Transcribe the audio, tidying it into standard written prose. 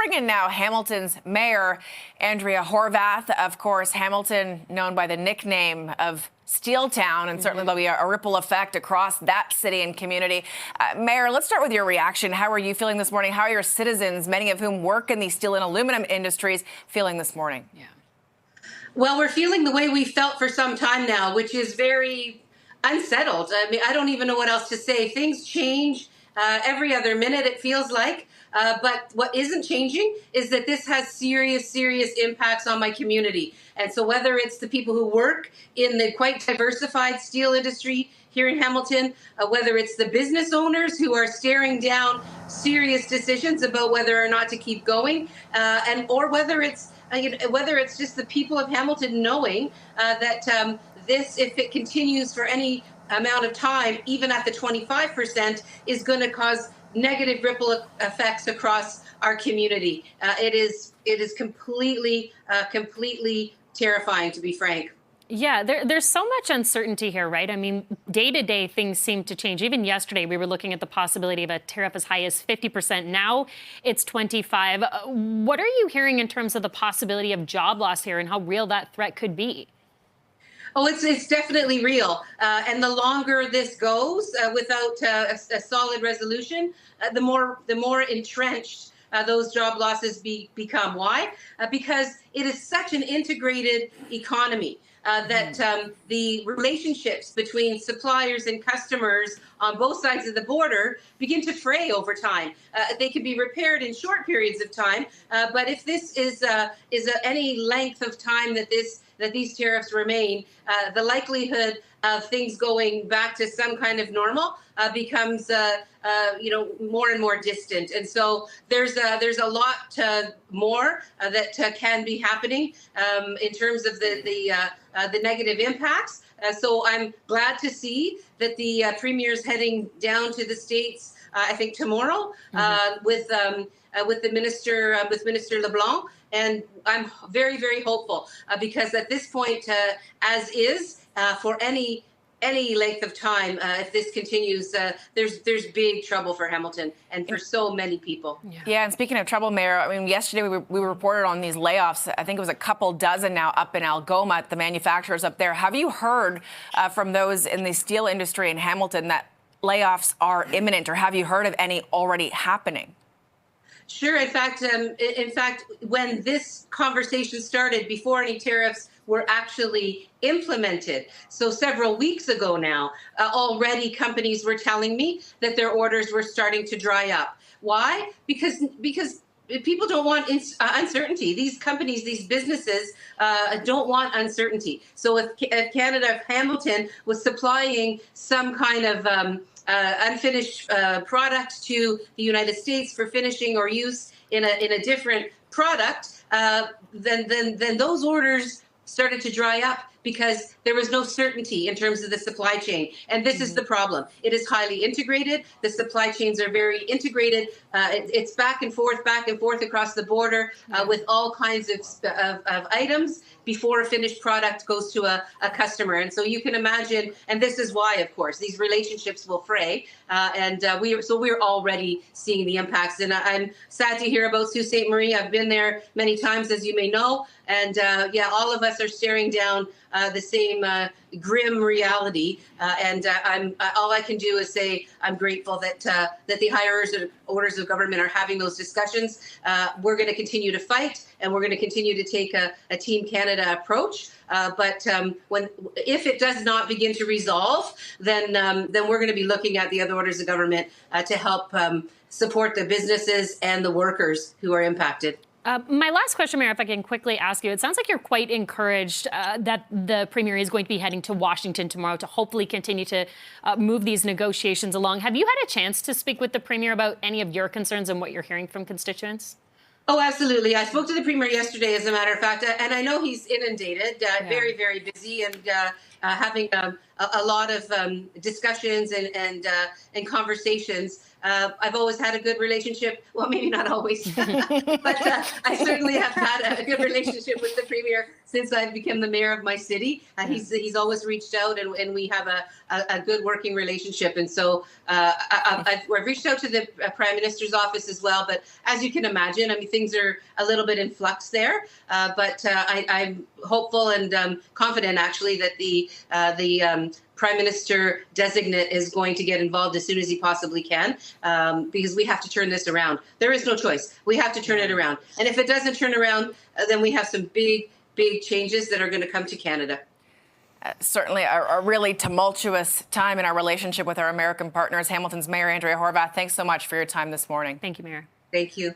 bring in now Hamilton's Mayor Andrea Horwath. Of course, Hamilton known by the nickname of Steel Town, and certainly there'll be a ripple effect across that city and community. Mayor, let's start with your reaction. How are you feeling this morning? How are your citizens, many of whom work in the steel and aluminum industries, feeling this morning? Yeah. Well, we're feeling the way we felt for some time now, which is very unsettled. I mean, I don't even know what else to say. Things change every other minute, it feels like. But what isn't changing is that this has serious impacts on my community. And so whether it's the people who work in the quite diversified steel industry here in Hamilton, whether it's the business owners who are staring down serious decisions about whether or not to keep going, or whether it's just the people of Hamilton knowing that this, if it continues for any amount of time, even at the 25%, is going to cause negative ripple effects across our community. It is completely terrifying, to be frank. Yeah, there's so much uncertainty here, right? I mean, day to day, things seem to change. Even yesterday, we were looking at the possibility of a tariff as high as 50%. Now it's 25. What are you hearing in terms of the possibility of job loss here and how real that threat could be? Oh, it's definitely real. And the longer this goes without a solid resolution, the more entrenched those job losses become. Why? Because it is such an integrated economy that the relationships between suppliers and customers on both sides of the border begin to fray over time. They can be repaired in short periods of time, but if this is any length of time that these tariffs remain, the likelihood of things going back to some kind of normal becomes more and more distant. And so there's a lot more that can be happening in terms of the negative impacts. So I'm glad to see that the Premier's heading down to the States, I think tomorrow, with Minister LeBlanc. And I'm very hopeful because at this point, as is, for any length of time, if this continues, there's big trouble for Hamilton and for so many people. Yeah, and speaking of trouble, Mayor, I mean, yesterday we reported on these layoffs. I think it was a couple dozen now up in Algoma, the manufacturers up there. Have you heard from those in the steel industry in Hamilton that layoffs are imminent, or have you heard of any already happening? Sure. In fact, when this conversation started, before any tariffs were actually implemented, so several weeks ago now, already companies were telling me that their orders were starting to dry up. Why? Because people don't want uncertainty. These companies, these businesses don't want uncertainty. So if Canada, if Hamilton was supplying some kind of unfinished product to the United States for finishing or use in a different product, then those orders started to dry up because there was no certainty in terms of the supply chain. And this is the problem. It is highly integrated. The supply chains are very integrated. It's back and forth across the border with all kinds of items before a finished product goes to a customer. And so you can imagine, and this is why, of course, these relationships will fray. We're already seeing the impacts. And I'm sad to hear about Sault Ste. Marie. I've been there many times, as you may know. And all of us are staring down the same grim reality. All I can do is say I'm grateful that the higher orders of government are having those discussions. We're going to continue to fight, and we're going to continue to take a Team Canada approach. But if it does not begin to resolve, then we're going to be looking at the other orders of government to help support the businesses and the workers who are impacted. My last question, Mayor, if I can quickly ask you, it sounds like you're quite encouraged that the Premier is going to be heading to Washington tomorrow to hopefully continue to move these negotiations along. Have you had a chance to speak with the Premier about any of your concerns and what you're hearing from constituents? Oh, absolutely. I spoke to the Premier yesterday, as a matter of fact, and I know he's inundated, very busy, and having a lot of discussions and conversations. I've always had a good relationship. Well, maybe not always, but I certainly have had a good relationship with the Premier since I've become the mayor of my city. He's always reached out, and we have a good working relationship. And so I've reached out to the Prime Minister's office as well. But as you can imagine, I mean, things are a little bit in flux there. But I'm hopeful and confident, actually, that the Prime Minister designate is going to get involved as soon as he possibly can, because we have to turn this around. There is no choice. We have to turn it around. And if it doesn't turn around, then we have some big changes that are going to come to Canada. Certainly a really tumultuous time in our relationship with our American partners. Hamilton's Mayor Andrea Horwath, thanks so much for your time this morning. Thank you, Mayor. Thank you.